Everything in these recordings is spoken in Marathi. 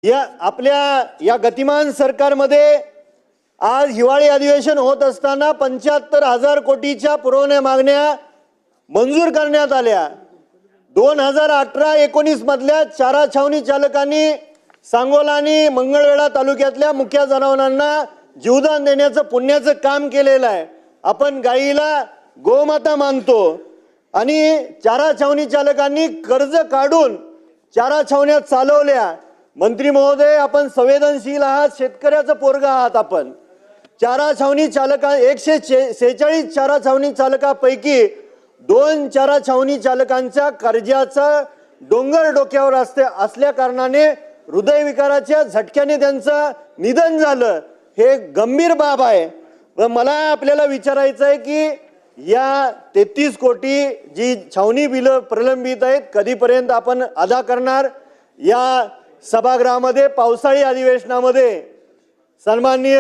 या आपल्या या गतिमान सरकारमध्ये आज हिवाळी अधिवेशन होत असताना 75,000 कोटीच्या पुरवण्या मागण्या मंजूर करण्यात आल्या। 2018-19 मधल्या चारा छावणी चालकांनी सांगोला आणि मंगळवेढा तालुक्यातल्या मुख्य जनावरांना जीवदान देण्याचं पुण्याचं काम केलेलं आहे। आपण गाईला गोमाता मानतो आणि चारा छावणी चालकांनी कर्ज काढून चारा छावण्या चालवल्या। मंत्री महोदय, आपण संवेदनशील आहात, शेतकऱ्याचं पोरगा आहात आपण। चारा छावणी चालका 146 चारा छावणी चालकापैकी 2 चारा छावणी चालकांच्या कर्जाचा डोंगर डोक्यावर असल्या कारणाने हृदयविकाराच्या झटक्याने त्यांचं निधन झालं। हे गंभीर बाब आहे व मला आपल्याला विचारायचं आहे की या 33 कोटी जी छावणी बिलं प्रलंबित आहेत कधीपर्यंत आपण अदा करणार। या सभागृहामध्ये पावसाळी अधिवेशनामध्ये सन्माननीय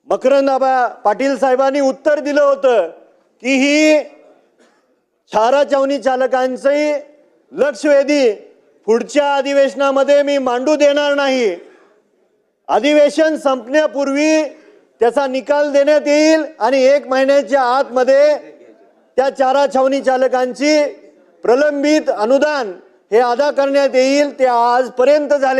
मकरंदआबा पाटील साहेबांनी उत्तर दिलं होतं की ही चारा छावणी चालकांची लक्षवेधी पुढच्या अधिवेशनामध्ये मी मांडू देणार नाही। अधिवेशन संपण्यापूर्वी त्याचा निकाल देण्यात येईल आणि 1 महिन्याच्या आतमध्ये त्या चारा छावणी चालकांची प्रलंबित अनुदान हे अदा करण्यात येईल। ते आजपर्यंत झाले